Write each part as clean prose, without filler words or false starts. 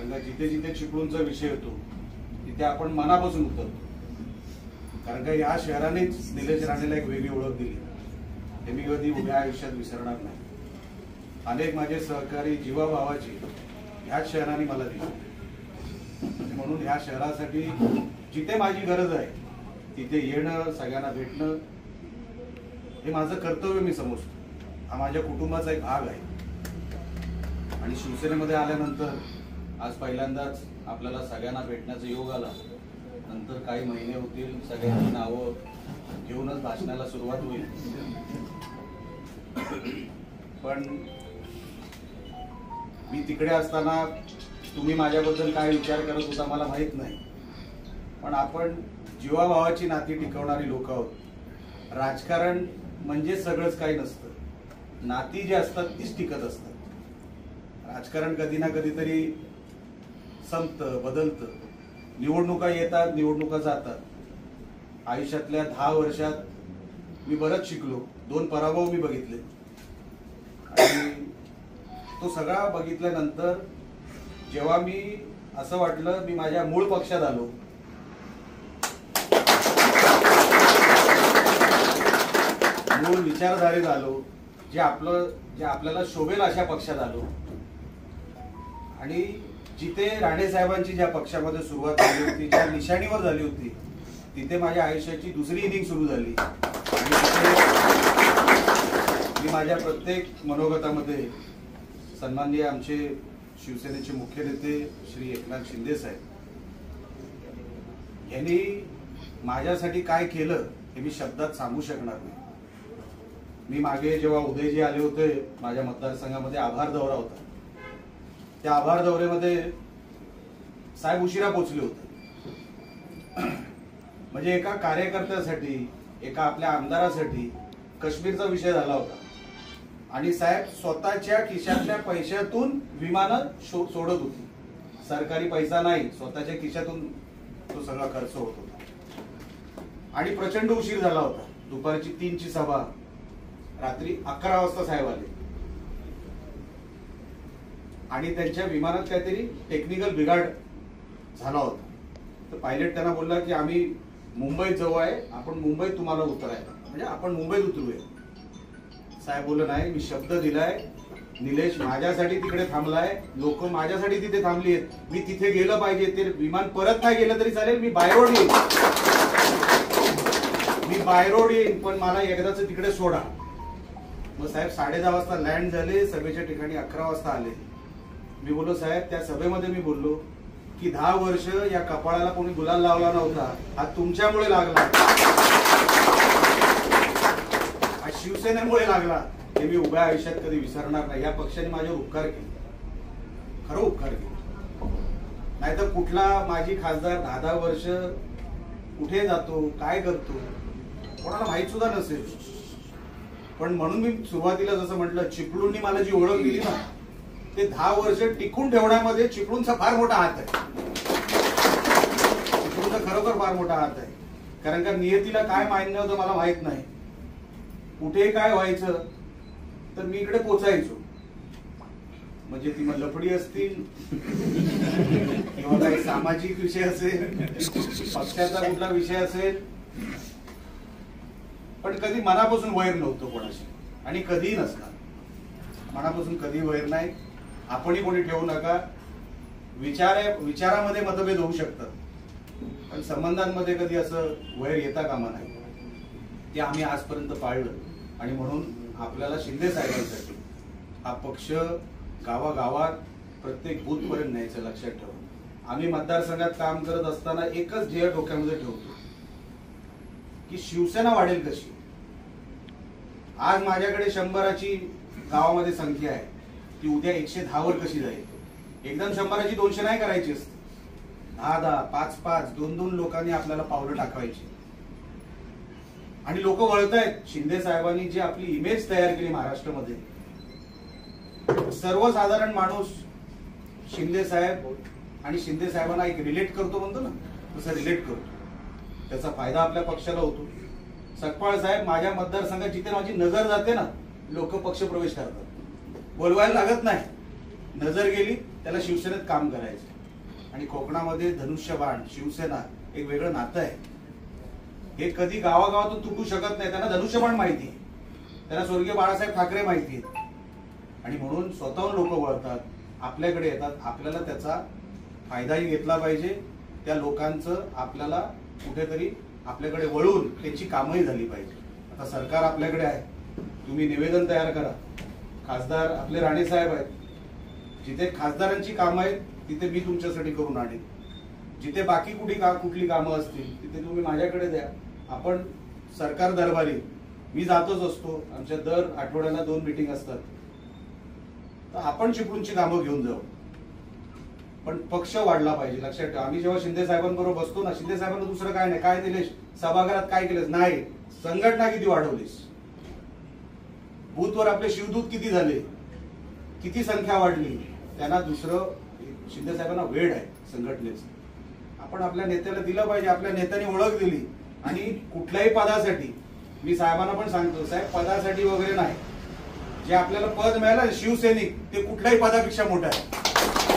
कारण का जिथे जिथे चिपळूणचा विषय होतो तिथे आपण मनापासून उतरतो. कारण का या शहरानेच निलेश राणेला एक वेगळी ओळख दिली, हे मी कधी उभ्या आयुष्यात विसरणार नाही. अनेक माझे सहकारी जीवाभावाची ह्याच शहराने मला दिली. म्हणून ह्या शहरासाठी जिथे माझी गरज आहे तिथे येणं, सगळ्यांना भेटणं हे माझं कर्तव्य मी समजतो. हा माझ्या कुटुंबाचा एक भाग आहे. आणि शिवसेनेमध्ये आल्यानंतर आज पहिल्यांदाच आपल्याला सगळ्यांना भेटण्याचा योग आला. नंतर काही महिने होतील, सगळ्यांची नावं घेऊनच भाषणाला सुरुवात होईल. पण मी तिकडे असताना तुम्ही माझ्याबद्दल काय विचार करत होता मला माहित नाही, पण आपण जीवाभावाची नाती टिकवणारी लोक आहोत. राजकारण म्हणजे सगळंच काही नसतं, नाती जी असतात तीच टिकत असतात. राजकारण कधी ना कधीतरी संपतं, बदलतं. निवडणुका येतात, निवडणुका जातात. आयुष्यातल्या 10 वर्षात मी बरंच शिकलो. 2 पराभव मी बघितले आणि तो सगळा बघितल्यानंतर जेव्हा मी असं वाटलं मी माझ्या मूळ पक्षात आलो, मूळ विचारधारेत आलो, जे आपल्याला शोभेल अशा पक्षात आलो. आणि जिथे राणे साहेबांची ज्या पक्षामध्ये सुरुवात झाली होती, ज्या निशाणीवर झाली होती, तिथे माझ्या आयुष्याची दुसरी इनिंग सुरू झाली. आणि मी माझ्या प्रत्येक मनोगतामध्ये सन्माननीय आमचे शिवसेनेचे मुख्य नेते श्री एकनाथ शिंदे साहेब यांनी माझ्यासाठी काय केलं हे मी शब्दात सांगू शकणार नाही. मी मागे जेव्हा उदयजी आले होते माझ्या मतदारसंघामध्ये, आभार दौरा होता. त्या आभार दौऱ्यामध्ये साहेब उशिरा पोहोचले होते. म्हणजे एका कार्यकर्त्यासाठी, एका आपल्या आमदारासाठी काश्मीरचा विषय झाला होता आणि साहेब स्वतःच्या खिशातल्या पैशातून विमानं सोडत होती. सरकारी पैसा नाही, स्वतःच्या खिशातून तो सगळा खर्च होत होता. आणि प्रचंड उशीर झाला होता. दुपारची 3ची सभा, रात्री 11 वाजता साहेब आले आणि त्यांच्या विमानात काहीतरी टेक्निकल बिघाड झाला होता. तर पायलट त्यांना बोलला की आम्ही मुंबईत जाऊ आहे, आपण मुंबईत तुम्हाला उतरायला, म्हणजे आपण मुंबईत उतरूया. साहेब बोलले नाही, मी शब्द दिलाय, निलेश माझ्यासाठी तिकडे थांबलाय, लोक माझ्यासाठी तिथे थांबली आहेत, मी तिथे गेलं पाहिजे. ते विमान परत नाही गेलं तरी चालेल, मी बाय रोड येईन, मी बाय रोड येईन, पण मला एकदाच तिकडे सोडा. मग साहेब 10:30 वाजता लँड झाले, सभेच्या ठिकाणी 11 वाजता आले. मी बोललो साहेब, त्या सभेमध्ये मी बोललो की 10 वर्ष या कपाळाला कोणी गुलाल लावला नव्हता, हा तुमच्यामुळे लागला, हा शिवसेनेमुळे लागला. हे मी उभ्या आयुष्यात कधी विसरणार नाही. या पक्षाने माझ्यावर उपकार केले, खरं उपकार केले. नाहीतर कुठला माझी खासदार 10 वर्ष कुठे जातो, काय करतो, कोणाला माहित सुद्धा नसेल. पण म्हणून मी सुरुवातीला जसं म्हटलं, चिपळूणनी मला जी ओळख दिली ना, ते 10 वर्ष टिकून ठेवण्यामध्ये चिपळूणचा फार मोठा हात आहे. चिपळूणचा खरोखर फार मोठा हात आहे. कारण का नियतीला काय मान्य होतं मला माहित नाही. कुठे काय व्हायचं तर मी इकडे पोचायचो. म्हणजे ती मग लफडी असतील किंवा काही सामाजिक विषय असेल, पक्षाचा कुठला विषय असेल, पण कधी मनापासून वैर नव्हतं कोणाशी आणि कधीही नसणार. मनापासून कधी वैर नाही. आपणही कोणी ठेवू नका. विचारामध्ये मतभेद होऊ शकतात, पण संबंधांमध्ये कधी असं वैर येता कामा नाही. ते आम्ही आजपर्यंत पाळलं. आणि म्हणून आपल्याला शिंदे साहेबांसाठी हा पक्ष गावागावात प्रत्येक बूथपर्यंत न्यायचं लक्षात ठेवून आम्ही मतदारसंघात काम करत असताना एकच ध्येय डोक्यामध्ये ठेवतो की शिवसेना वाढेल कशी. आज माझ्याकडे 100ची गावामध्ये संख्या आहे, ती उद्या 110 वर कशी जाईल. एकदम 100ची 200 नाही करायची असते. 10-10, 5-5, 2-2 लोकांनी आपल्याला पावलं टाकवायची. आणि लोक वळतायत. शिंदे साहेबांनी जी आपली इमेज तयार केली महाराष्ट्रामध्ये, सर्वसाधारण माणूस शिंदे साहेब आणि शिंदे साहेबांना एक रिलेट करतो म्हणतो ना, तसं रिलेट करतो. त्याचा फायदा आपल्या पक्षाला होतो. सकपाळ साहेब माझ्या मतदारसंघात जिथे माझी नजर जाते ना, लोक पक्ष प्रवेश करतात. बोलवायला लागत नाही. नजर गेली त्याला शिवसेनेत काम करायचं आणि कोकणामध्ये धनुष्यबाण शिवसेना एक वेगळं नातं आहे. हे कधी गावागावातून तुटू शकत नाही. त्यांना धनुष्यबाण माहिती आहे, त्यांना स्वर्गीय बाळासाहेब ठाकरे माहिती आहेत आणि म्हणून स्वतःहून लोक वळतात, आपल्याकडे येतात. आपल्याला त्याचा फायदाही घेतला पाहिजे. त्या लोकांचं आपल्याला कुठेतरी आपल्याकडे वळून त्यांची कामही झाली पाहिजे. आता सरकार आपल्याकडे आहे, तुम्ही निवेदन तयार करा. खासदार आपले राणे साहेब आहेत, जिथे खासदारांची कामं आहेत तिथे मी तुमच्यासाठी करून आणेन. जिथे बाकी कुठली कामं असतील तिथे तुम्ही माझ्याकडे द्या. आपण सरकार दरबारी मी जातच असतो, आमच्या दर आठवड्याला 2 मीटिंग असतात. तर आपण चिपळूणची कामं घेऊन जाऊ, पण पक्ष वाढला पाहिजे. लक्षात ठेवा, आम्ही जेव्हा शिंदे साहेबांबरोबर बसतो ना, शिंदे साहेबांना दुसरं काय नाही, काय दिलेस सभागृहात, काय केलेस नाही, संघटना किती वाढवलीस, बूथवर आपले शिवदूत किती झाले, किती संख्या वाढली. त्यांना दुसरं शिंदे साहेबांना वेळ आहे संघटनेचं. आपण आपल्या नेत्याला दिलं पाहिजे. आपल्या नेत्याने ओळख दिली आणि कुठल्याही पदासाठी मी साहेबांना पण सांगतो, साहेब पदासाठी वगैरे नाही, जे आपल्याला पद मिळालं शिवसैनिक ते कुठल्याही पदापेक्षा मोठं आहे.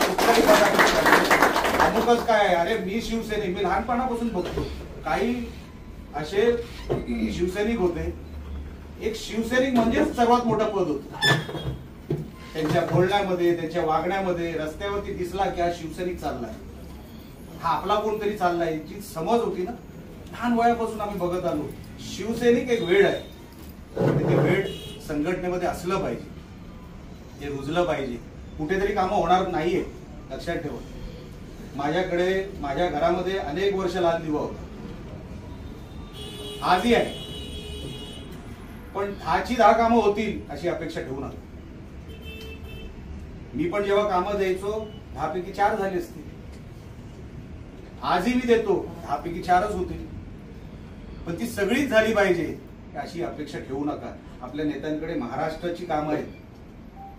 कुठल्याही पदापेक्षा अमुकच काय आहे, अरे मी शिवसैनिक, मी लहानपणापासून बघतो काही असे शिवसैनिक होते. एक शिवसैनिक म्हणजे सर्वात मोठं पद होतं. त्यांच्या बोलण्यामध्ये, त्यांच्या वागण्यामध्ये, रस्त्यावरती दिसला की हा शिवसैनिक चाललाय, हा आपला कोणतरी चाललाय, जी समज होती ना, लहान वयापासून आम्ही बघत आलो. शिवसैनिक एक वेळ आहे, ते वेळ संघटनेमध्ये असलं पाहिजे, ते रुजलं पाहिजे. कुठेतरी कामं होणार नाहीये, लक्षात ठेवा. माझ्याकडे माझ्या घरामध्ये अनेक वर्ष लाल दिवा होता, आजही आहे, पण 10ची 10 कामं होतील अशी अपेक्षा ठेवू नका. मी पण जेव्हा कामं द्यायचो 10 पैकी 4 झाली असतील. आजही मी देतो 10 पैकी 4च होतील, पण ती सगळीच झाली पाहिजे अशी अपेक्षा ठेवू नका. आपल्या नेत्यांकडे महाराष्ट्राची कामं आहेत,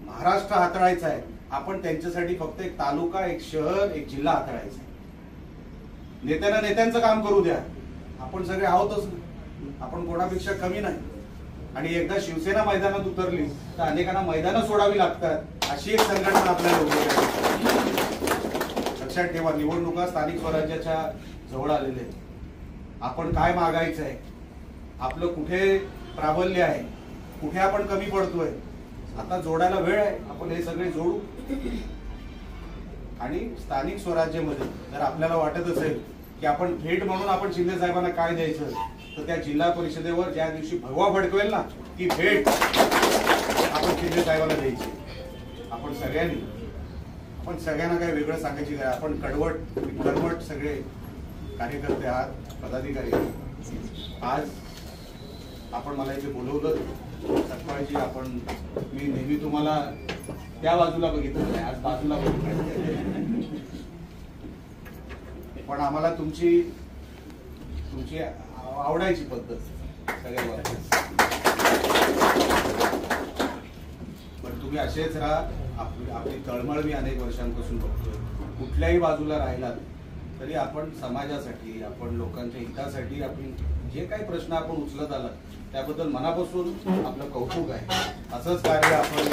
महाराष्ट्र हाताळायचा आहे. आपण त्यांच्यासाठी फक्त एक तालुका, एक शहर, एक जिल्हा हाताळायचा आहे. नेत्यांना नेत्यांचं काम करू द्या. आपण सगळे आहोतच, आपण कोणापेक्षा कमी नाही. आणि एकदा शिवसेना मैदानात उतरली तर अनेकांना मैदानं सोडावी लागतात, अशी एक संघटना आपल्याला उभी आहे. लक्षात ठेवा, निवडणुका स्थानिक स्वराज्याच्या जवळ आलेले आहेत. आपण काय मागायचं आहे, आपलं कुठे प्राबल्य आहे, कुठे आपण कमी पडतोय, आता जोडायला वेळ आहे. आपण हे सगळे जोडू आणि स्थानिक स्वराज्यामध्ये जर आपल्याला वाटत असेल की आपण थेट म्हणून आपण शिंदे साहेबांना काय द्यायचं, तर त्या जिल्हा परिषदेवर ज्या दिवशी भगवा फडकवेल ना, ती भेट आपण शिंदे साहेबांना द्यायची. आपण सगळ्यांना काही वेगळं सांगायची काय, आपण कडवट सगळे कार्यकर्ते आहात, पदाधिकारी. आज आपण मला इथे बोलवलं सकाळची, मी नेहमी तुम्हाला त्या बाजूला बघितलं नाही, आज बाजूला बघितलं. पण आम्हाला तुमची आवडायची पद्धत सगळ्या बाबतीत. पण तुम्ही असेच राहा. आपली तळमळ मी अनेक वर्षांपासून बघतोय. कुठल्याही बाजूला राहिलात तरी आपण समाजासाठी, आपण लोकांच्या हितासाठी, आपण जे काही प्रश्न आपण उचलत आलात त्याबद्दल मनापासून आपलं कौतुक आहे. असंच कार्य आपण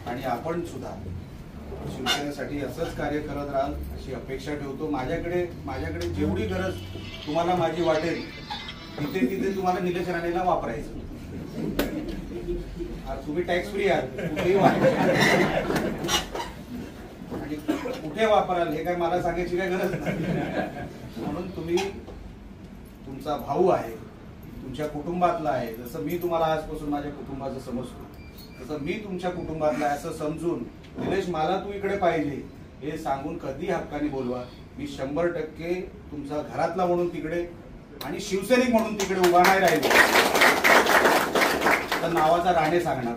आणि आपण सुद्धा शिवसेनेसाठी असंच कार्य करत राहाल अशी अपेक्षा ठेवतो. माझ्याकडे जेवढी गरज तुम्हाला माझी वाटेल तिथे तुम्हाला निलेश राणेला वापरायचं. तुम्ही टॅक्स फ्री आहात, कुठेही आणि कुठे वापराल हे काय मला सांगायची काय गरज नाही. म्हणून तुम्ही तुमचा भाऊ आहे, तुमच्या कुटुंबातला आहे. जसं मी तुम्हाला आजपासून माझ्या कुटुंबाचं समजतो, तसं मी तुमच्या कुटुंबातला आहे असं समजून निलेश मला तू इकडे पाहिजे हे सांगून कधी हक्काने बोलवा. मी 100% तुमचा घरातला म्हणून तिकडे आणि शिवसैनिक म्हणून तिकडे उभा नाही राहिलो तर नावाचा राणे सांगणार.